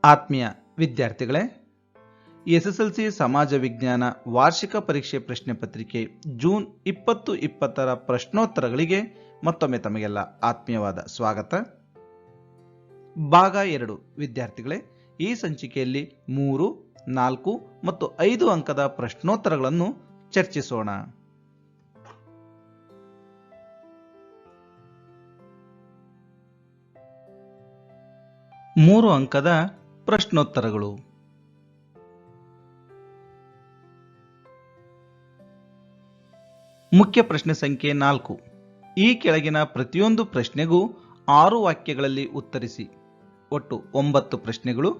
ಆತ್ಮೀಯ ವಿದ್ಯಾರ್ಥಿಗಳೇ, ಎಸ್ಎಸ್ಎಲ್ಸಿ ಸಮಾಜ ವಿಜ್ಞಾನ ವಾರ್ಷಿಕ ಪರೀಕ್ಷೆ ಪ್ರಶ್ನೆ ಪತ್ರಿಕೆ ಜೂನ್ 2020 ಪ್ರಶ್ನೋತ್ತರಗಳಿಗೆ ಮತ್ತೊಮ್ಮೆ ತಮಗೆಲ್ಲ ಆತ್ಮೀಯವಾದ ಸ್ವಾಗತ. ಭಾಗ 2 ವಿದ್ಯಾರ್ಥಿಗಳೇ, ಈ ಸಂಚಿಕೆಯಲ್ಲಿ 3, 4 ಮತ್ತು 5 ಅಂಕದ ಪ್ರಶ್ನೋತ್ತರಗಳನ್ನು ಚರ್ಚಿಸೋಣ. ಮೂರು ಅಂಕದ ಪ್ರಶ್ನೋತ್ತರಗಳು. ಮುಖ್ಯ ಪ್ರಶ್ನೆ ಸಂಖ್ಯೆ 4. ಈ ಕೆಳಗಿನ ಪ್ರತಿಯೊಂದು ಪ್ರಶ್ನೆಗೂ 6 ವಾಕ್ಯಗಳಲ್ಲಿ ಉತ್ತರಿಸಿ. ಒಟ್ಟು 9 ಪ್ರಶ್ನೆಗಳು,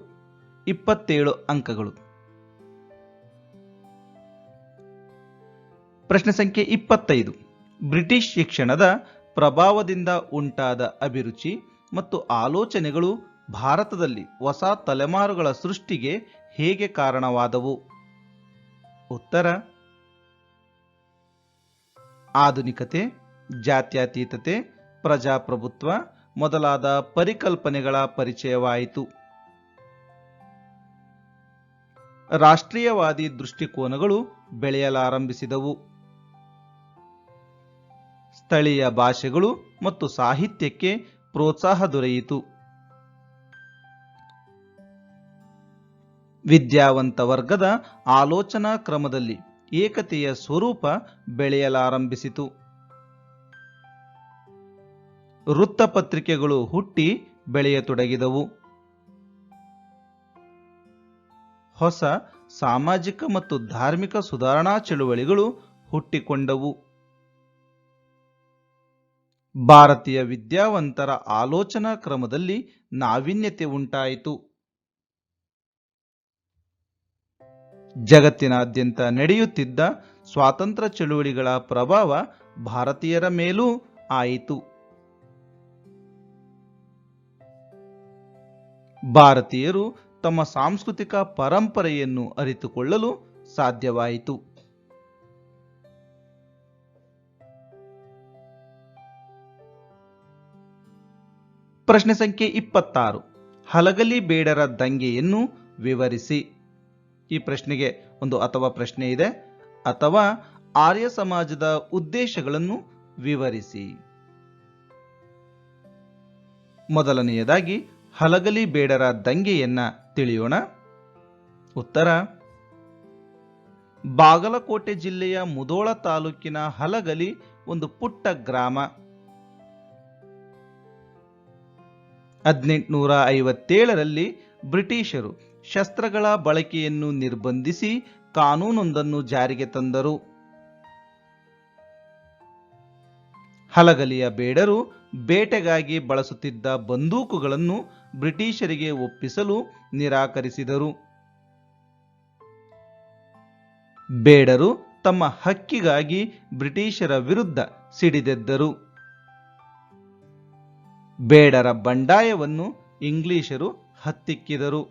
27 ಅಂಕಗಳು. ಪ್ರಶ್ನೆ ಸಂಖ್ಯೆ 25. ಬ್ರಿಟಿಷ್ ಶಿಕ್ಷಣದ ಪ್ರಭಾವದಿಂದ ಉಂಟಾದ ಅಭಿರುಚಿ ಮತ್ತು ಆಲೋಚನೆಗಳು ಭಾರತದಲ್ಲಿ ಹೊಸ ತಲೆಮಾರುಗಳ ಸೃಷ್ಟಿಗೆ ಹೇಗೆ ಕಾರಣವಾದವು? ಉತ್ತರ: ಆಧುನಿಕತೆ, ಜಾತ್ಯತೀತತೆ, ಪ್ರಜಾಪ್ರಭುತ್ವ ಮೊದಲಾದ ಪರಿಕಲ್ಪನೆಗಳ ಪರಿಚಯವಾಯಿತು. ರಾಷ್ಟ್ರೀಯವಾದಿ ದೃಷ್ಟಿಕೋನಗಳು ಬೆಳೆಯಲಾರಂಭಿಸಿದವು. ಸ್ಥಳೀಯ ಭಾಷೆಗಳು ಮತ್ತು ಸಾಹಿತ್ಯಕ್ಕೆ ಪ್ರೋತ್ಸಾಹ ದೊರೆಯಿತು. ವಿದ್ಯಾವಂತ ವರ್ಗದ ಆಲೋಚನಾ ಕ್ರಮದಲ್ಲಿ ಏಕತೆಯ ಸ್ವರೂಪ ಬೆಳೆಯಲಾರಂಭಿಸಿತು. ವೃತ್ತಪತ್ರಿಕೆಗಳು ಹುಟ್ಟಿ ಬೆಳೆಯತೊಡಗಿದವು. ಹೊಸ ಸಾಮಾಜಿಕ ಮತ್ತು ಧಾರ್ಮಿಕ ಸುಧಾರಣಾ ಚಳುವಳಿಗಳು ಹುಟ್ಟಿಕೊಂಡವು. ಭಾರತೀಯ ವಿದ್ಯಾವಂತರ ಆಲೋಚನಾ ಕ್ರಮದಲ್ಲಿ ನಾವೀನ್ಯತೆ ಉಂಟಾಯಿತು. ಜಗತ್ತಿನಾದ್ಯಂತ ನಡೆಯುತ್ತಿದ್ದ ಸ್ವಾತಂತ್ರ್ಯ ಚಳುವಳಿಗಳ ಪ್ರಭಾವ ಭಾರತೀಯರ ಮೇಲೂ ಆಯಿತು. ಭಾರತೀಯರು ತಮ್ಮ ಸಾಂಸ್ಕೃತಿಕ ಪರಂಪರೆಯನ್ನು ಅರಿತುಕೊಳ್ಳಲು ಸಾಧ್ಯವಾಯಿತು. ಪ್ರಶ್ನೆ ಸಂಖ್ಯೆ 26. ಹಲಗಲಿ ಬೇಡರ ದಂಗೆಯನ್ನು ವಿವರಿಸಿ. ಈ ಪ್ರಶ್ನೆಗೆ ಒಂದು ಅಥವಾ ಪ್ರಶ್ನೆ ಇದೆ. ಅಥವಾ ಆರ್ಯ ಸಮಾಜದ ಉದ್ದೇಶಗಳನ್ನು ವಿವರಿಸಿ. ಮೊದಲನೆಯದಾಗಿ ಹಲಗಲಿ ಬೇಡರ ದಂಗೆಯನ್ನ ತಿಳಿಯೋಣ. ಉತ್ತರ: ಬಾಗಲಕೋಟೆ ಜಿಲ್ಲೆಯ ಮುಧೋಳ ತಾಲೂಕಿನ ಹಲಗಲಿ ಒಂದು ಪುಟ್ಟ ಗ್ರಾಮ. 1857ರಲ್ಲಿ ಬ್ರಿಟಿಷರು ಶಸ್ತ್ರಗಳ ಬಳಕೆಯನ್ನು ನಿರ್ಬಂಧಿಸಿ ಕಾನೂನೊಂದನ್ನು ಜಾರಿಗೆ ತಂದರು. ಹಲಗಲಿಯ ಬೇಡರು ಬೇಟೆಗಾಗಿ ಬಳಸುತ್ತಿದ್ದ ಬಂದೂಕುಗಳನ್ನು ಬ್ರಿಟಿಷರಿಗೆ ಒಪ್ಪಿಸಲು ನಿರಾಕರಿಸಿದರು. ಬೇಡರು ತಮ್ಮ ಹಕ್ಕಿಗಾಗಿ ಬ್ರಿಟಿಷರ ವಿರುದ್ಧ ಸಿಡಿದೆದ್ದರು. ಬೇಡರ ಬಂಡಾಯವನ್ನು ಇಂಗ್ಲಿಷರು ಹತ್ತಿಕ್ಕಿದರು.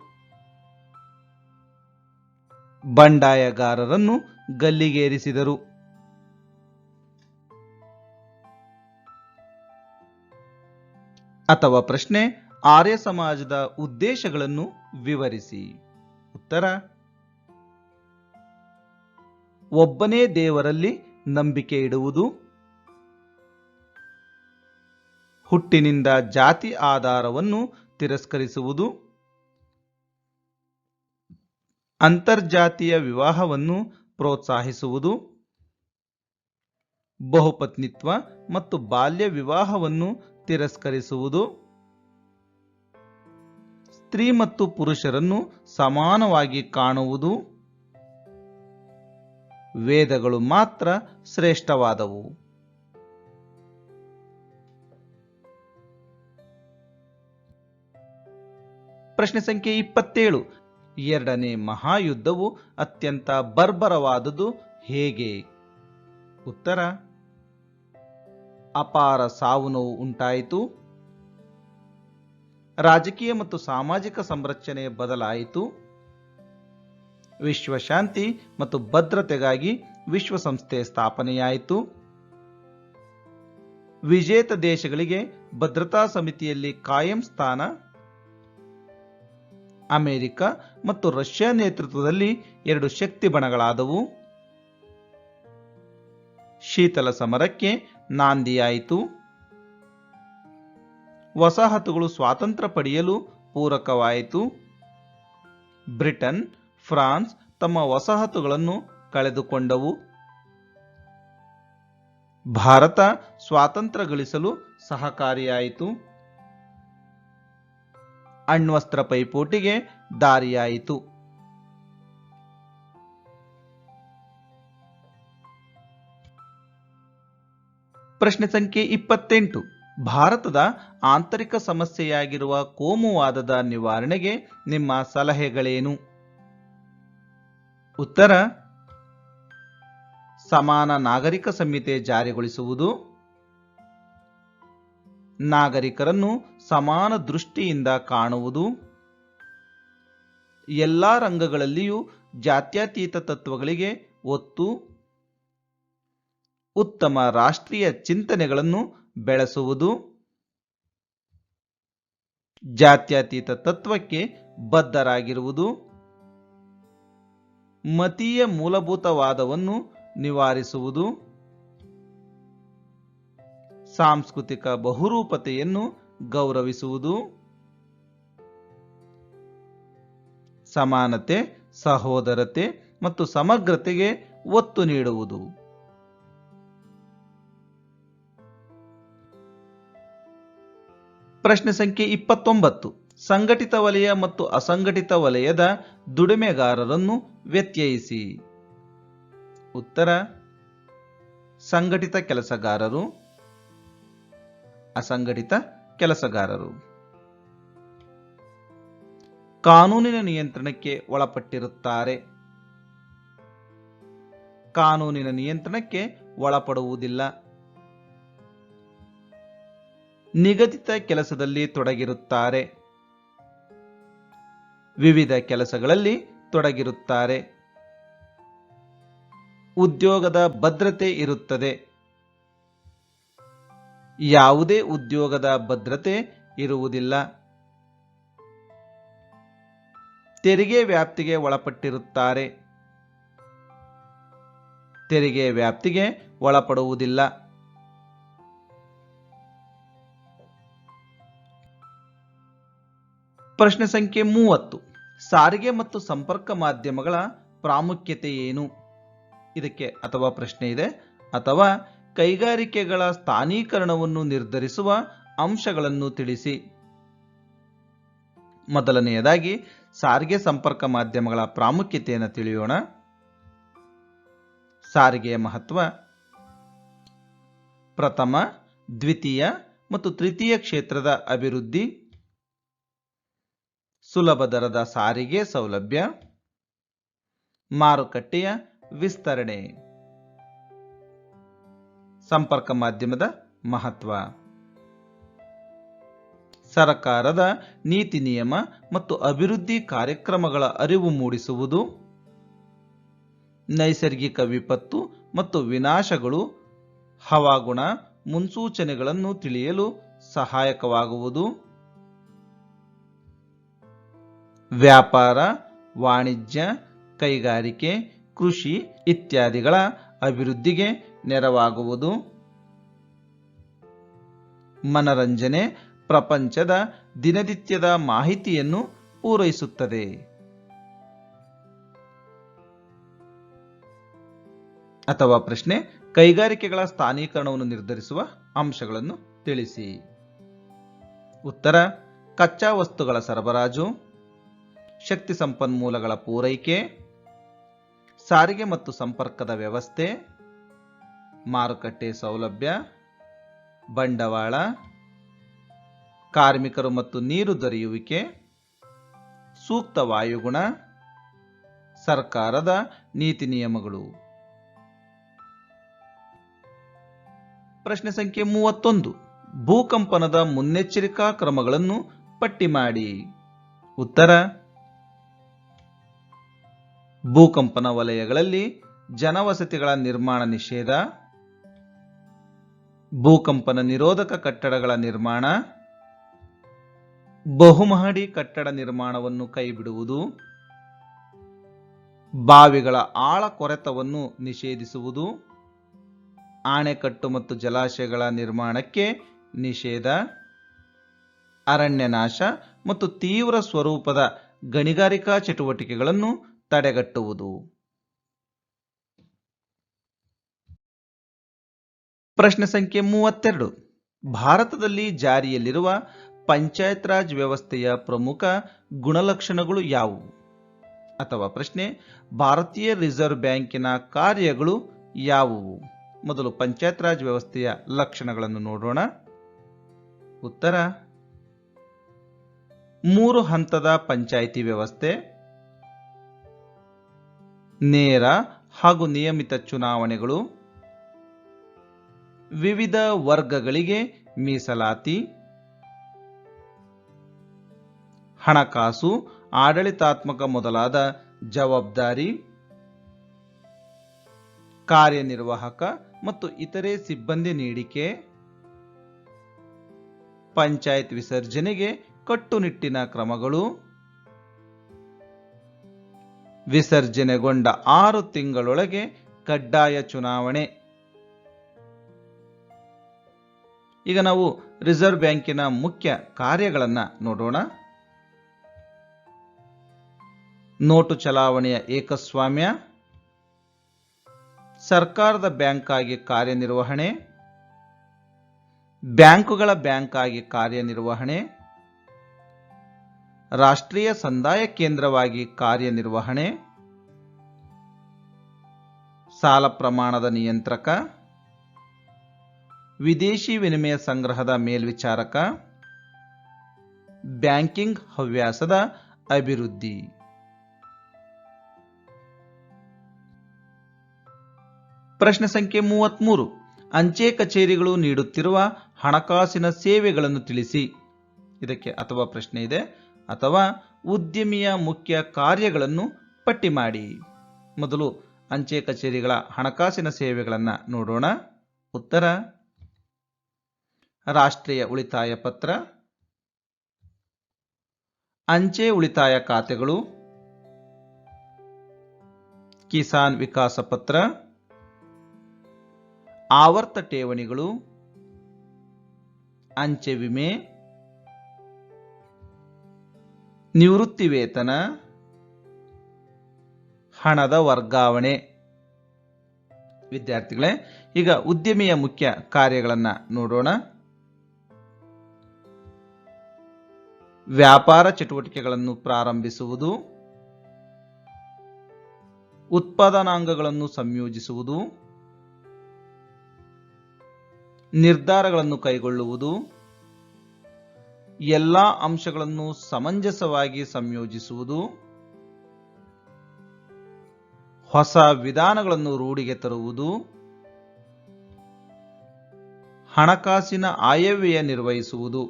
ಬಂಡಾಯಗಾರರನ್ನು ಗಲ್ಲಿಗೇರಿಸಿದರು. ಅಥವಾ ಪ್ರಶ್ನೆ: ಆರ್ಯ ಸಮಾಜದ ಉದ್ದೇಶಗಳನ್ನು ವಿವರಿಸಿ. ಉತ್ತರ: ಒಬ್ಬನೇ ದೇವರಲ್ಲಿ ನಂಬಿಕೆ ಇಡುವುದು, ಹುಟ್ಟಿನಿಂದ ಜಾತಿ ಆಧಾರವನ್ನು ತಿರಸ್ಕರಿಸುವುದು, ಅಂತರ್ಜಾತೀಯ ವಿವಾಹವನ್ನು ಪ್ರೋತ್ಸಾಹಿಸುವುದು, ಬಹುಪತ್ನಿತ್ವ ಮತ್ತು ಬಾಲ್ಯ ವಿವಾಹವನ್ನು ತಿರಸ್ಕರಿಸುವುದು, ಸ್ತ್ರೀ ಮತ್ತು ಪುರುಷರನ್ನು ಸಮಾನವಾಗಿ ಕಾಣುವುದು, ವೇದಗಳು ಮಾತ್ರ ಶ್ರೇಷ್ಠವಾದವು. ಪ್ರಶ್ನೆ ಸಂಖ್ಯೆ 27. ಎರಡನೇ ಮಹಾಯುದ್ಧವು ಅತ್ಯಂತ ಬರ್ಬರವಾದುದು ಹೇಗೆ? ಉತ್ತರ: ಅಪಾರ ಸಾವು ನೋವು ಉಂಟಾಯಿತು. ರಾಜಕೀಯ ಮತ್ತು ಸಾಮಾಜಿಕ ಸಂರಚನೆ ಬದಲಾಯಿತು. ವಿಶ್ವಶಾಂತಿ ಮತ್ತು ಭದ್ರತೆಗಾಗಿ ವಿಶ್ವಸಂಸ್ಥೆ ಸ್ಥಾಪನೆಯಾಯಿತು. ವಿಜೇತ ದೇಶಗಳಿಗೆ ಭದ್ರತಾ ಸಮಿತಿಯಲ್ಲಿ ಕಾಯಂ ಸ್ಥಾನ, ಅಮೆರಿಕ ಮತ್ತು ರಷ್ಯಾ ನೇತೃತ್ವದಲ್ಲಿ 2 ಶಕ್ತಿ ಬಣಗಳಾದವು. ಶೀತಲ ಸಮರಕ್ಕೆ ನಾಂದಿಯಾಯಿತು. ವಸಾಹತುಗಳು ಸ್ವಾತಂತ್ರ್ಯ ಪಡೆಯಲು ಪೂರಕವಾಯಿತು. ಬ್ರಿಟನ್, ಫ್ರಾನ್ಸ್ ತಮ್ಮ ವಸಾಹತುಗಳನ್ನು ಕಳೆದುಕೊಂಡವು. ಭಾರತ ಸ್ವಾತಂತ್ರ್ಯ ಗಳಿಸಲು ಸಹಕಾರಿಯಾಯಿತು. ಅಣ್ವಸ್ತ್ರ ಪೈಪೋಟಿಗೆ ದಾರಿಯಾಯಿತು. ಪ್ರಶ್ನೆ ಸಂಖ್ಯೆ 28. ಭಾರತದ ಆಂತರಿಕ ಸಮಸ್ಯೆಯಾಗಿರುವ ಕೋಮುವಾದದ ನಿವಾರಣೆಗೆ ನಿಮ್ಮ ಸಲಹೆಗಳೇನು? ಉತ್ತರ: ಸಮಾನ ನಾಗರಿಕ ಸಂಹಿತೆ ಜಾರಿಗೊಳಿಸುವುದು, ನಾಗರಿಕರನ್ನು ಸಮಾನ ದೃಷ್ಟಿಯಿಂದ ಕಾಣುವುದು, ಎಲ್ಲಾ ರಂಗಗಳಲ್ಲಿಯೂ ಜಾತ್ಯತೀತ ತತ್ವಗಳಿಗೆ ಒತ್ತು, ಉತ್ತಮ ರಾಷ್ಟ್ರೀಯ ಚಿಂತನೆಗಳನ್ನು ಬೆಳೆಸುವುದು, ಜಾತ್ಯತೀತ ತತ್ವಕ್ಕೆ ಬದ್ಧರಾಗಿರುವುದು, ಮತೀಯ ಮೂಲಭೂತವಾದವನ್ನು ನಿವಾರಿಸುವುದು, ಸಾಂಸ್ಕೃತಿಕ ಬಹುರೂಪತೆಯನ್ನು ಗೌರವಿಸುವುದು, ಸಮಾನತೆ, ಸಹೋದರತೆ ಮತ್ತು ಸಮಗ್ರತೆಗೆ ಒತ್ತು ನೀಡುವುದು. ಪ್ರಶ್ನೆ ಸಂಖ್ಯೆ 29. ಸಂಘಟಿತ ವಲಯ ಮತ್ತು ಅಸಂಘಟಿತ ವಲಯದ ದುಡಿಮೆಗಾರರನ್ನು ವ್ಯತ್ಯಯಿಸಿ. ಉತ್ತರ: ಸಂಘಟಿತ ಕೆಲಸಗಾರರು, ಅಸಂಘಟಿತ ಕೆಲಸಗಾರರು. ಕಾನೂನಿನ ನಿಯಂತ್ರಣಕ್ಕೆ ಒಳಪಟ್ಟಿರುತ್ತಾರೆ, ಕಾನೂನಿನ ನಿಯಂತ್ರಣಕ್ಕೆ ಒಳಪಡುವುದಿಲ್ಲ. ನಿಗದಿತ ಕೆಲಸದಲ್ಲಿ ತೊಡಗಿರುತ್ತಾರೆ, ವಿವಿಧ ಕೆಲಸಗಳಲ್ಲಿ ತೊಡಗಿರುತ್ತಾರೆ. ಉದ್ಯೋಗದ ಭದ್ರತೆ ಇರುತ್ತದೆ, ಯಾವುದೇ ಉದ್ಯೋಗದ ಭದ್ರತೆ ಇರುವುದಿಲ್ಲ. ತೆರಿಗೆ ವ್ಯಾಪ್ತಿಗೆ ಒಳಪಟ್ಟಿರುತ್ತಾರೆ, ತೆರಿಗೆ ವ್ಯಾಪ್ತಿಗೆ ಒಳಪಡುವುದಿಲ್ಲ. ಪ್ರಶ್ನೆ ಸಂಖ್ಯೆ 30. ಸಾರಿಗೆ ಮತ್ತು ಸಂಪರ್ಕ ಮಾಧ್ಯಮಗಳ ಪ್ರಾಮುಖ್ಯತೆ ಏನು? ಇದಕ್ಕೆ ಅಥವಾ ಪ್ರಶ್ನೆ ಇದೆ, ಅಥವಾ ಕೈಗಾರಿಕೆಗಳ ಸ್ಥಾನೀಕರಣವನ್ನು ನಿರ್ಧರಿಸುವ ಅಂಶಗಳನ್ನು ತಿಳಿಸಿ. ಮೊದಲನೆಯದಾಗಿ ಸಾರಿಗೆ ಸಂಪರ್ಕ ಮಾಧ್ಯಮಗಳ ಪ್ರಾಮುಖ್ಯತೆಯನ್ನು ತಿಳಿಯೋಣ. ಸಾರಿಗೆಯ ಮಹತ್ವ: ಪ್ರಥಮ, ದ್ವಿತೀಯ ಮತ್ತು ತೃತೀಯ ಕ್ಷೇತ್ರದ ಅಭಿವೃದ್ಧಿ, ಸುಲಭ ದರದ ಸಾರಿಗೆ ಸೌಲಭ್ಯ, ಮಾರುಕಟ್ಟೆಯ ವಿಸ್ತರಣೆ. ಸಂಪರ್ಕ ಮಾಧ್ಯಮದ ಮಹತ್ವ: ಸರ್ಕಾರದ ನೀತಿ ನಿಯಮ ಮತ್ತು ಅಭಿವೃದ್ಧಿ ಕಾರ್ಯಕ್ರಮಗಳ ಅರಿವು ಮೂಡಿಸುವುದು, ನೈಸರ್ಗಿಕ ವಿಪತ್ತು ಮತ್ತು ವಿನಾಶಗಳು, ಹವಾಗುಣ ಮುನ್ಸೂಚನೆಗಳನ್ನು ತಿಳಿಯಲು ಸಹಾಯಕವಾಗುವುದು, ವ್ಯಾಪಾರ, ವಾಣಿಜ್ಯ, ಕೈಗಾರಿಕೆ, ಕೃಷಿ ಇತ್ಯಾದಿಗಳ ಅಭಿವೃದ್ಧಿಗೆ ನೆರವಾಗುವುದು, ಮನರಂಜನೆ, ಪ್ರಪಂಚದ ದಿನನಿತ್ಯದ ಮಾಹಿತಿಯನ್ನು ಪೂರೈಸುತ್ತದೆ. ಅಥವಾ ಪ್ರಶ್ನೆ: ಕೈಗಾರಿಕೆಗಳ ಸ್ಥಾನೀಕರಣವನ್ನು ನಿರ್ಧರಿಸುವ ಅಂಶಗಳನ್ನು ತಿಳಿಸಿ. ಉತ್ತರ: ಕಚ್ಚಾ ವಸ್ತುಗಳ ಸರಬರಾಜು, ಶಕ್ತಿ ಸಂಪನ್ಮೂಲಗಳ ಪೂರೈಕೆ, ಸಾರಿಗೆ ಮತ್ತು ಸಂಪರ್ಕದ ವ್ಯವಸ್ಥೆ, ಮಾರುಕಟ್ಟೆ ಸೌಲಭ್ಯ, ಬಂಡವಾಳ, ಕಾರ್ಮಿಕರು ಮತ್ತು ನೀರು ದೊರೆಯುವಿಕೆ, ಸೂಕ್ತ ವಾಯುಗುಣ, ಸರ್ಕಾರದ ನೀತಿ ನಿಯಮಗಳು. ಪ್ರಶ್ನೆ ಸಂಖ್ಯೆ 31. ಭೂಕಂಪನದ ಮುನ್ನೆಚ್ಚರಿಕಾ ಕ್ರಮಗಳನ್ನು ಪಟ್ಟಿ ಮಾಡಿ. ಉತ್ತರ: ಭೂಕಂಪನ ವಲಯಗಳಲ್ಲಿ ಜನವಸತಿಗಳ ನಿರ್ಮಾಣ ನಿಷೇಧ, ಭೂಕಂಪನ ನಿರೋಧಕ ಕಟ್ಟಡಗಳ ನಿರ್ಮಾಣ, ಬಹುಮಹಡಿ ಕಟ್ಟಡ ನಿರ್ಮಾಣವನ್ನು ಕೈಬಿಡುವುದು, ಬಾವಿಗಳ ಆಳ ಕೊರೆತವನ್ನು ನಿಷೇಧಿಸುವುದು, ಅಣೆಕಟ್ಟು ಮತ್ತು ಜಲಾಶಯಗಳ ನಿರ್ಮಾಣಕ್ಕೆ ನಿಷೇಧ, ಅರಣ್ಯ ನಾಶ ಮತ್ತು ತೀವ್ರ ಸ್ವರೂಪದ ಗಣಿಗಾರಿಕಾ ಚಟುವಟಿಕೆಗಳನ್ನು ತಡೆಗಟ್ಟುವುದು. ಪ್ರಶ್ನೆ ಸಂಖ್ಯೆ 32. ಭಾರತದಲ್ಲಿ ಜಾರಿಯಲ್ಲಿರುವ ಪಂಚಾಯತ್ ರಾಜ್ ವ್ಯವಸ್ಥೆಯ ಪ್ರಮುಖ ಗುಣಲಕ್ಷಣಗಳು ಯಾವುವು? ಅಥವಾ ಪ್ರಶ್ನೆ, ಭಾರತೀಯ ರಿಸರ್ವ್ ಬ್ಯಾಂಕಿನ ಕಾರ್ಯಗಳು ಯಾವುವು? ಮೊದಲು ಪಂಚಾಯತ್ ರಾಜ್ ವ್ಯವಸ್ಥೆಯ ಲಕ್ಷಣಗಳನ್ನು ನೋಡೋಣ. ಉತ್ತರ: 3 ಹಂತದ ಪಂಚಾಯಿತಿ ವ್ಯವಸ್ಥೆ, ನೇರ ಹಾಗೂ ನಿಯಮಿತ ಚುನಾವಣೆಗಳು, ವಿವಿಧ ವರ್ಗಗಳಿಗೆ ಮೀಸಲಾತಿ, ಹಣಕಾಸು, ಆಡಳಿತಾತ್ಮಕ ಮೊದಲಾದ ಜವಾಬ್ದಾರಿ, ಕಾರ್ಯನಿರ್ವಾಹಕ ಮತ್ತು ಇತರೆ ಸಿಬ್ಬಂದಿ ನೀಡಿಕೆ, ಪಂಚಾಯತ್ ವಿಸರ್ಜನೆಗೆ ಕಟ್ಟುನಿಟ್ಟಿನ ಕ್ರಮಗಳು, ವಿಸರ್ಜನೆಗೊಂಡ 6 ತಿಂಗಳೊಳಗೆ ಕಡ್ಡಾಯ ಚುನಾವಣೆ. ಈಗ ನಾವು ರಿಸರ್ವ್ ಬ್ಯಾಂಕಿನ ಮುಖ್ಯ ಕಾರ್ಯಗಳನ್ನು ನೋಡೋಣ. ನೋಟು ಚಲಾವಣೆಯ ಏಕಸ್ವಾಮ್ಯ, ಸರ್ಕಾರದ ಬ್ಯಾಂಕ್ ಆಗಿ ಕಾರ್ಯನಿರ್ವಹಣೆ, ಬ್ಯಾಂಕುಗಳ ಬ್ಯಾಂಕ್ ಆಗಿ ಕಾರ್ಯನಿರ್ವಹಣೆ, ರಾಷ್ಟ್ರೀಯ ಸಂದಾಯ ಕೇಂದ್ರವಾಗಿ ಕಾರ್ಯನಿರ್ವಹಣೆ, ಸಾಲ ಪ್ರಮಾಣದ ನಿಯಂತ್ರಕ, ವಿದೇಶಿ ವಿನಿಮಯ ಸಂಗ್ರಹದ ಮೇಲ್ವಿಚಾರಕ, ಬ್ಯಾಂಕಿಂಗ್ ಹವ್ಯಾಸದ ಅಭಿವೃದ್ಧಿ. ಪ್ರಶ್ನೆ ಸಂಖ್ಯೆ 33. ಅಂಚೆ ಕಚೇರಿಗಳು ನೀಡುತ್ತಿರುವ ಹಣಕಾಸಿನ ಸೇವೆಗಳನ್ನು ತಿಳಿಸಿ. ಇದಕ್ಕೆ ಅಥವಾ ಪ್ರಶ್ನೆ ಇದೆ, ಅಥವಾ ಉದ್ಯಮಿಯ ಮುಖ್ಯ ಕಾರ್ಯಗಳನ್ನು ಪಟ್ಟಿ ಮಾಡಿ. ಮೊದಲು ಅಂಚೆ ಕಚೇರಿಗಳ ಹಣಕಾಸಿನ ಸೇವೆಗಳನ್ನು ನೋಡೋಣ. ಉತ್ತರ: ರಾಷ್ಟ್ರೀಯ ಉಳಿತಾಯ ಪತ್ರ, ಅಂಚೆ ಉಳಿತಾಯ ಖಾತೆಗಳು, ಕಿಸಾನ್ ವಿಕಾಸ ಪತ್ರ, ಆವರ್ತ ಠೇವಣಿಗಳು, ಅಂಚೆ ವಿಮೆ, ನಿವೃತ್ತಿ ವೇತನ, ಹಣದ ವರ್ಗಾವಣೆ. ವಿದ್ಯಾರ್ಥಿಗಳೇ, ಈಗ ಉದ್ಯಮಿಯ ಮುಖ್ಯ ಕಾರ್ಯಗಳನ್ನು ನೋಡೋಣ. ವ್ಯಾಪಾರ ಚಟುವಟಿಕೆಗಳನ್ನು ಪ್ರಾರಂಭಿಸುವುದು, ಉತ್ಪಾದನಾಂಗಗಳನ್ನು ಸಂಯೋಜಿಸುವುದು, ನಿರ್ಧಾರಗಳನ್ನು ಕೈಗೊಳ್ಳುವುದು, ಎಲ್ಲಾ ಅಂಶಗಳನ್ನು ಸಮಂಜಸವಾಗಿ ಸಂಯೋಜಿಸುವುದು, ಹೊಸ ವಿಧಾನಗಳನ್ನು ರೂಢಿಗೆ ತರುವುದು, ಹಣಕಾಸಿನ ಆಯವ್ಯಯ ನಿರ್ವಹಿಸುವುದು,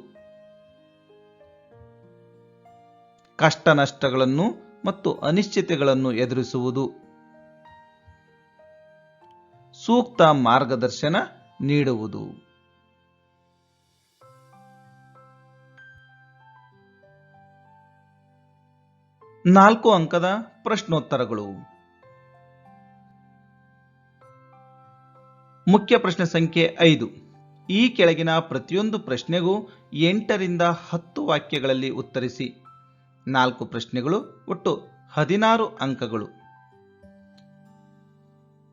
ಕಷ್ಟ ನಷ್ಟಗಳನ್ನು ಮತ್ತು ಅನಿಶ್ಚಿತತೆಗಳನ್ನು ಎದುರಿಸುವುದು, ಸೂಕ್ತ ಮಾರ್ಗದರ್ಶನ ನೀಡುವುದು. ನಾಲ್ಕು ಅಂಕದ ಪ್ರಶ್ನೋತ್ತರಗಳು. ಮುಖ್ಯ ಪ್ರಶ್ನೆ ಸಂಖ್ಯೆ 5. ಈ ಕೆಳಗಿನ ಪ್ರತಿಯೊಂದು ಪ್ರಶ್ನೆಗೂ 8 ರಿಂದ 10 ವಾಕ್ಯಗಳಲ್ಲಿ ಉತ್ತರಿಸಿ. 4 ಪ್ರಶ್ನೆಗಳು, ಒಟ್ಟು 16 ಅಂಕಗಳು.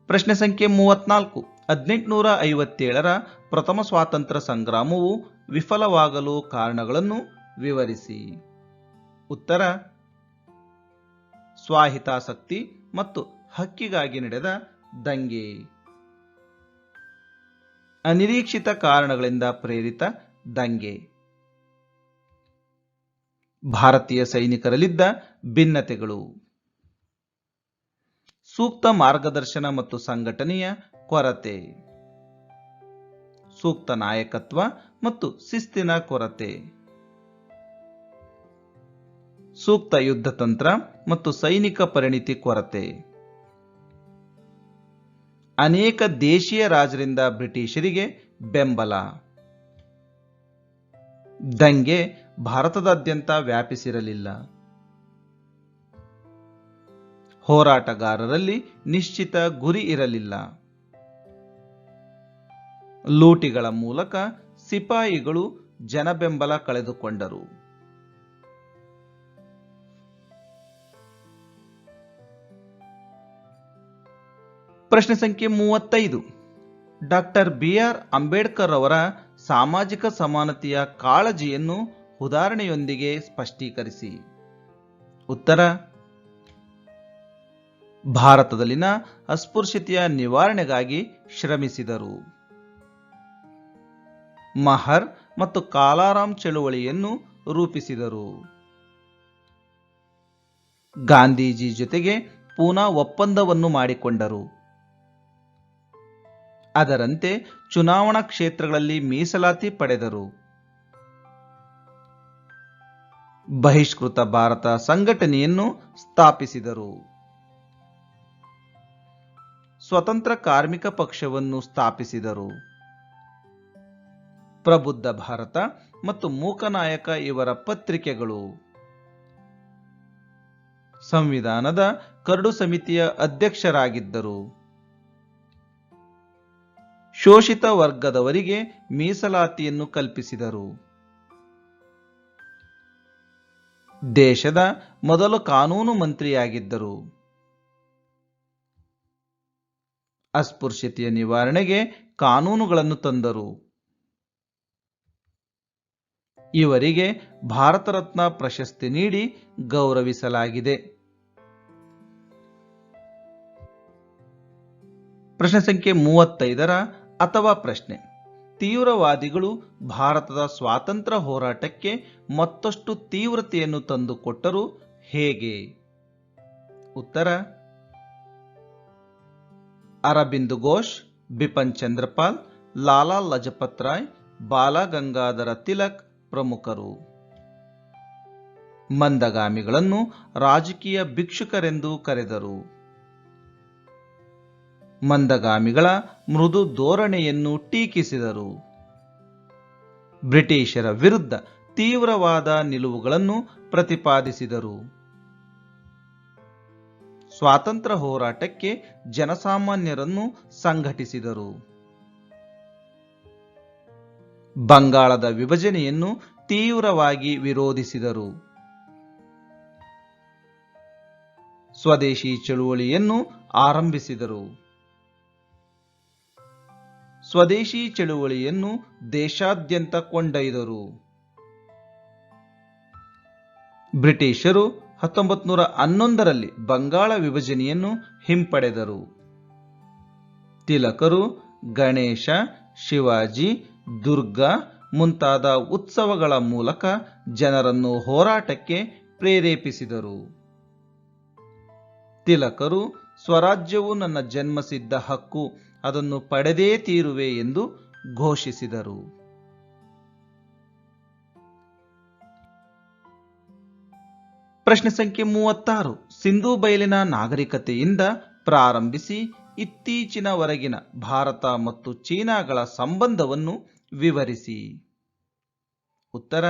ಪ್ರಶ್ನೆ ಸಂಖ್ಯೆ 34. 1857ರ ಪ್ರಥಮ ಸ್ವಾತಂತ್ರ್ಯ ಸಂಗ್ರಾಮವು ವಿಫಲವಾಗಲು ಕಾರಣಗಳನ್ನು ವಿವರಿಸಿ. ಉತ್ತರ: ಸ್ವಾಹಿತಾಸಕ್ತಿ ಮತ್ತು ಹಕ್ಕಿಗಾಗಿ ನಡೆದ ದಂಗೆ, ಅನಿರೀಕ್ಷಿತ ಕಾರಣಗಳಿಂದ ಪ್ರೇರಿತ ದಂಗೆ, ಭಾರತೀಯ ಸೈನಿಕರಲ್ಲಿದ್ದ ಭಿನ್ನತೆಗಳು, ಸೂಕ್ತ ಮಾರ್ಗದರ್ಶನ ಮತ್ತು ಸಂಘಟನೆಯ ಕೊರತೆ, ಸೂಕ್ತ ನಾಯಕತ್ವ ಮತ್ತು ಶಿಸ್ತಿನ ಕೊರತೆ, ಸೂಕ್ತ ಯುದ್ಧ ತಂತ್ರ ಮತ್ತು ಸೈನಿಕ ಪರಿಣಿತಿ ಕೊರತೆ, ಅನೇಕ ದೇಶೀಯ ರಾಜರಿಂದ ಬ್ರಿಟಿಷರಿಗೆ ಬೆಂಬಲ, ದಂಗೆ ಭಾರತದಾದ್ಯಂತ ವ್ಯಾಪಿಸಿರಲಿಲ್ಲ. ಹೋರಾಟಗಾರರಲ್ಲಿ ನಿಶ್ಚಿತ ಗುರಿ ಇರಲಿಲ್ಲ. ಲೂಟಿಗಳ ಮೂಲಕ ಸಿಪಾಯಿಗಳು ಜನಬೆಂಬಲ ಕಳೆದುಕೊಂಡರು. ಪ್ರಶ್ನೆ ಸಂಖ್ಯೆ 35. Doctor B R. ಅಂಬೇಡ್ಕರ್ ಅವರ ಸಾಮಾಜಿಕ ಸಮಾನತೆಯ ಕಾಳಜಿಯನ್ನು ಉದಾಹರಣೆಯೊಂದಿಗೆ ಸ್ಪಷ್ಟೀಕರಿಸಿ. ಉತ್ತರ: ಭಾರತದಲ್ಲಿನ ಅಸ್ಪೃಶ್ಯತೆಯ ನಿವಾರಣೆಗಾಗಿ ಶ್ರಮಿಸಿದರು. ಮಹರ್ ಮತ್ತು ಕಾಲಾರಾಮ್ ಚಳುವಳಿಯನ್ನು ರೂಪಿಸಿದರು. ಗಾಂಧೀಜಿ ಜೊತೆಗೆ ಪೂನಾ ಒಪ್ಪಂದವನ್ನು ಮಾಡಿಕೊಂಡರು. ಅದರಂತೆ ಚುನಾವಣಾ ಕ್ಷೇತ್ರಗಳಲ್ಲಿ ಮೀಸಲಾತಿ ಪಡೆದರು. ಬಹಿಷ್ಕೃತ ಭಾರತ ಸಂಘಟನೆಯನ್ನು ಸ್ಥಾಪಿಸಿದರು. ಸ್ವತಂತ್ರ ಕಾರ್ಮಿಕ ಪಕ್ಷವನ್ನು ಸ್ಥಾಪಿಸಿದರು. ಪ್ರಬುದ್ಧ ಭಾರತ ಮತ್ತು ಮೂಕನಾಯಕ ಇವರ ಪತ್ರಿಕೆಗಳು. ಸಂವಿಧಾನದ ಕರಡು ಸಮಿತಿಯ ಅಧ್ಯಕ್ಷರಾಗಿದ್ದರು. ಶೋಷಿತ ವರ್ಗದವರಿಗೆ ಮೀಸಲಾತಿಯನ್ನು ಕಲ್ಪಿಸಿದರು. ದೇಶದ ಮೊದಲ ಕಾನೂನು ಮಂತ್ರಿಯಾಗಿದ್ದರು. ಅಸ್ಪೃಶ್ಯತೆಯ ನಿವಾರಣೆಗೆ ಕಾನೂನುಗಳನ್ನು ತಂದರು. ಇವರಿಗೆ ಭಾರತ ರತ್ನ ಪ್ರಶಸ್ತಿ ನೀಡಿ ಗೌರವಿಸಲಾಗಿದೆ. ಪ್ರಶ್ನೆ ಸಂಖ್ಯೆ 35ರ ಅಥವಾ ಪ್ರಶ್ನೆ: ತೀವ್ರವಾದಿಗಳು ಭಾರತದ ಸ್ವಾತಂತ್ರ್ಯ ಹೋರಾಟಕ್ಕೆ ಮತ್ತಷ್ಟು ತೀವ್ರತೆಯನ್ನು ತಂದುಕೊಟ್ಟರು ಹೇಗೆ? ಉತ್ತರ: ಅರಬಿಂದ್ ಘೋಷ್, ಬಿಪಿನ್ ಚಂದ್ರಪಾಲ್, ಲಾಲಾ ಲಜಪತ್ ರಾಯ್, ಬಾಲ ಗಂಗಾಧರ ತಿಲಕ್ ಪ್ರಮುಖರು. ಮಂದಗಾಮಿಗಳನ್ನು ರಾಜಕೀಯ ಭಿಕ್ಷುಕರೆಂದು ಕರೆದರು. ಮಂದಗಾಮಿಗಳ ಮೃದು ಧೋರಣೆಯನ್ನು ಟೀಕಿಸಿದರು. ಬ್ರಿಟಿಷರ ವಿರುದ್ಧ ತೀವ್ರವಾದ ನಿಲುವುಗಳನ್ನು ಪ್ರತಿಪಾದಿಸಿದರು. ಸ್ವಾತಂತ್ರ್ಯ ಹೋರಾಟಕ್ಕೆ ಜನಸಾಮಾನ್ಯರನ್ನು ಸಂಘಟಿಸಿದರು. ಬಂಗಾಳದ ವಿಭಜನೆಯನ್ನು ತೀವ್ರವಾಗಿ ವಿರೋಧಿಸಿದರು. ಸ್ವದೇಶಿ ಚಳುವಳಿಯನ್ನು ಆರಂಭಿಸಿದರು. ಸ್ವದೇಶಿ ಚಳುವಳಿಯನ್ನು ದೇಶಾದ್ಯಂತ ಕೊಂಡೊಯ್ದರು. ಬ್ರಿಟಿಷರು 1911ರಲ್ಲಿ ಬಂಗಾಳ ವಿಭಜನೆಯನ್ನು ಹಿಂಪಡೆದರು. ತಿಲಕರು ಗಣೇಶ, ಶಿವಾಜಿ, ದುರ್ಗಾ ಮುಂತಾದ ಉತ್ಸವಗಳ ಮೂಲಕ ಜನರನ್ನು ಹೋರಾಟಕ್ಕೆ ಪ್ರೇರೇಪಿಸಿದರು. ತಿಲಕರು ಸ್ವರಾಜ್ಯವು ನನ್ನ ಜನ್ಮಸಿದ್ಧ ಹಕ್ಕು, ಅದನ್ನು ಪಡೆದೇ ತೀರುವೆ ಎಂದು ಘೋಷಿಸಿದರು. ಪ್ರಶ್ನೆ ಸಂಖ್ಯೆ 36. ಸಿಂಧೂ ಬಯಲಿನ ನಾಗರಿಕತೆಯಿಂದ ಪ್ರಾರಂಭಿಸಿ ಇತ್ತೀಚಿನವರೆಗಿನ ಭಾರತ ಮತ್ತು ಚೀನಾಗಳ ಸಂಬಂಧವನ್ನು ವಿವರಿಸಿ. ಉತ್ತರ: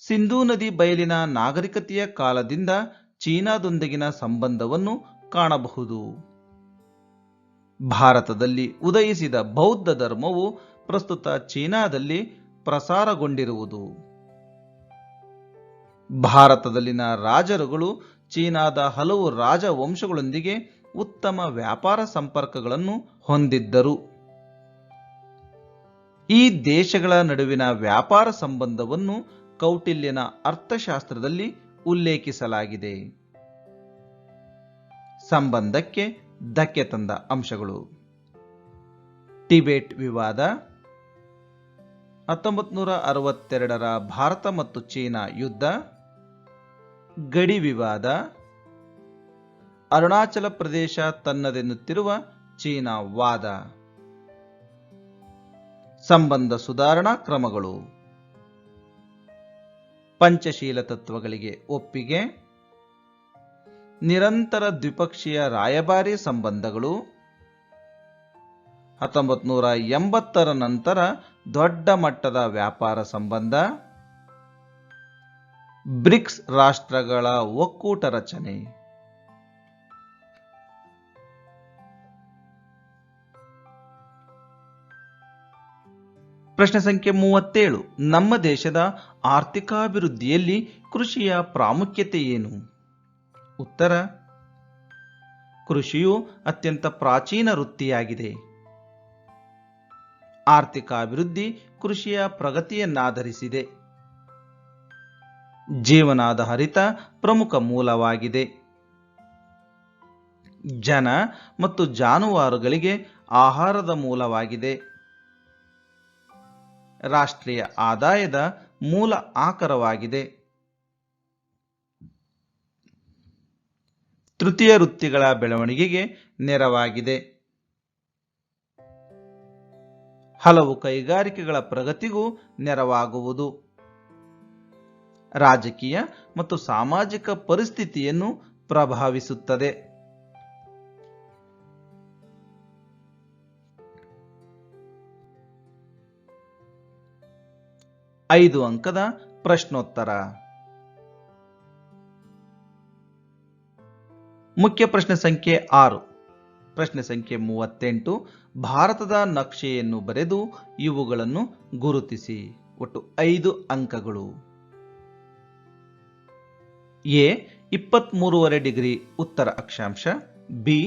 ಸಿಂಧೂ ನದಿ ಬಯಲಿನ ನಾಗರಿಕತೆಯ ಕಾಲದಿಂದ ಚೀನಾದೊಂದಿಗಿನ ಸಂಬಂಧವನ್ನು ಕಾಣಬಹುದು. ಭಾರತದಲ್ಲಿ ಉದಯಿಸಿದ ಬೌದ್ಧ ಧರ್ಮವು ಪ್ರಸ್ತುತ ಚೀನಾದಲ್ಲಿ ಪ್ರಸಾರಗೊಂಡಿರುವುದು. ಭಾರತದಲ್ಲಿನ ರಾಜರುಗಳು ಚೀನಾದ ಹಲವು ರಾಜವಂಶಗಳೊಂದಿಗೆ ಉತ್ತಮ ವ್ಯಾಪಾರ ಸಂಪರ್ಕಗಳನ್ನು ಹೊಂದಿದ್ದರು. ಈ ದೇಶಗಳ ನಡುವಿನ ವ್ಯಾಪಾರ ಸಂಬಂಧವನ್ನು ಕೌಟಿಲ್ಯನ ಅರ್ಥಶಾಸ್ತ್ರದಲ್ಲಿ ಉಲ್ಲೇಖಿಸಲಾಗಿದೆ. ಸಂಬಂಧಕ್ಕೆ ಧಕ್ಕೆ ತಂದ ಅಂಶಗಳು: ಟಿಬೆಟ್ ವಿವಾದ, 1962ರ ಭಾರತ ಮತ್ತು ಚೀನಾ ಯುದ್ಧ, ಗಡಿ ವಿವಾದ, ಅರುಣಾಚಲ ಪ್ರದೇಶ ತನ್ನದೆನ್ನುತ್ತಿರುವ ಚೀನಾ ವಾದ. ಸಂಬಂಧ ಸುಧಾರಣಾ ಕ್ರಮಗಳು: ಪಂಚಶೀಲ ತತ್ವಗಳಿಗೆ ಒಪ್ಪಿಗೆ, ನಿರಂತರ ದ್ವಿಪಕ್ಷೀಯ ರಾಯಭಾರಿ ಸಂಬಂಧಗಳು, 1980ರ ನಂತರ ದೊಡ್ಡ ಮಟ್ಟದ ವ್ಯಾಪಾರ ಸಂಬಂಧ. ಬ್ರಿಕ್ಸ್ ರಾಷ್ಟ್ರಗಳ ಒಕ್ಕೂಟ ರಚನೆ. ಪ್ರಶ್ನೆ ಸಂಖ್ಯೆ 37. ನಮ್ಮ ದೇಶದ ಆರ್ಥಿಕಾಭಿವೃದ್ಧಿಯಲ್ಲಿ ಕೃಷಿಯ ಪ್ರಾಮುಖ್ಯತೆ ಏನು? ಉತ್ತರ: ಕೃಷಿಯು ಅತ್ಯಂತ ಪ್ರಾಚೀನ ವೃತ್ತಿಯಾಗಿದೆ. ಆರ್ಥಿಕ ಅಭಿವೃದ್ಧಿ ಕೃಷಿಯ ಪ್ರಗತಿಯನ್ನಾಧರಿಸಿದೆ. ಜೀವನಾಧಾರಿತ ಪ್ರಮುಖ ಮೂಲವಾಗಿದೆ. ಜನ ಮತ್ತು ಜಾನುವಾರುಗಳಿಗೆ ಆಹಾರದ ಮೂಲವಾಗಿದೆ. ರಾಷ್ಟ್ರೀಯ ಆದಾಯದ ಮೂಲ ಆಕರವಾಗಿದೆ. ತೃತೀಯ ವೃತ್ತಿಗಳ ಬೆಳವಣಿಗೆಗೆ ನೆರವಾಗಿದೆ. ಹಲವು ಕೈಗಾರಿಕೆಗಳ ಪ್ರಗತಿಗೂ ನೆರವಾಗುವುದು. ರಾಜಕೀಯ ಮತ್ತು ಸಾಮಾಜಿಕ ಪರಿಸ್ಥಿತಿಯನ್ನು ಪ್ರಭಾವಿಸುತ್ತದೆ. ಐದು ಅಂಕದ ಪ್ರಶ್ನೋತ್ತರ. ಮುಖ್ಯ ಪ್ರಶ್ನೆ ಸಂಖ್ಯೆ 6. ಪ್ರಶ್ನೆ ಸಂಖ್ಯೆ 38. ಭಾರತದ ನಕ್ಷೆಯನ್ನು ಬರೆದು ಇವುಗಳನ್ನು ಗುರುತಿಸಿ. ಒಟ್ಟು 5 ಅಂಕಗಳು. ಎ 23.5 ಡಿಗ್ರಿ ಉತ್ತರ ಅಕ್ಷಾಂಶ, B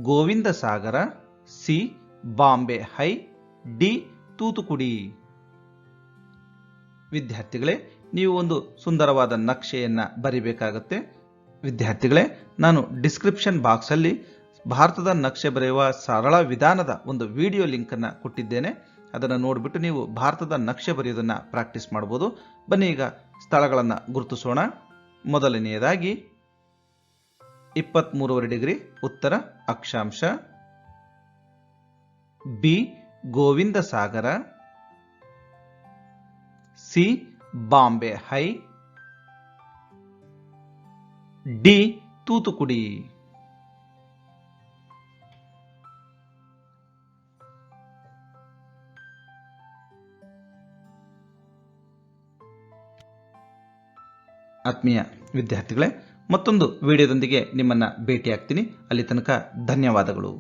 Gobind Sagar, C Bombay high, D Thoothukudi. ವಿದ್ಯಾರ್ಥಿಗಳೇ, ನೀವು ಒಂದು ಸುಂದರವಾದ ನಕ್ಷೆಯನ್ನ ಬರಿಬೇಕಾಗುತ್ತೆ. ವಿದ್ಯಾರ್ಥಿಗಳೇ, ನಾನು ಡಿಸ್ಕ್ರಿಪ್ಷನ್ ಬಾಕ್ಸ್ ಅಲ್ಲಿ ಭಾರತದ ನಕ್ಷೆ ಬರೆಯುವ ಸರಳ ವಿಧಾನದ ಒಂದು ವಿಡಿಯೋ ಲಿಂಕ್ ಅನ್ನು ಕೊಟ್ಟಿದ್ದೇನೆ. ಅದನ್ನು ನೋಡಿಬಿಟ್ಟು ನೀವು ಭಾರತದ ನಕ್ಷೆ ಬರೆಯೋದನ್ನ ಪ್ರಾಕ್ಟೀಸ್ ಮಾಡಬಹುದು. ಬನ್ನಿ ಈಗ ಸ್ಥಳಗಳನ್ನು ಗುರುತಿಸೋಣ. ಮೊದಲನೆಯದಾಗಿ 23.5 ಡಿಗ್ರಿ ಉತ್ತರ ಅಕ್ಷಾಂಶ, B Gobind Sagar, C Bombay high, D Thoothukudi. ಆತ್ಮೀಯ ವಿದ್ಯಾರ್ಥಿಗಳೇ, ಮತ್ತೊಂದು ವಿಡಿಯೋದೊಂದಿಗೆ ನಿಮ್ಮನ್ನ ಭೇಟಿಯಾಗ್ತೀನಿ. ಅಲ್ಲಿ ತನಕ ಧನ್ಯವಾದಗಳು.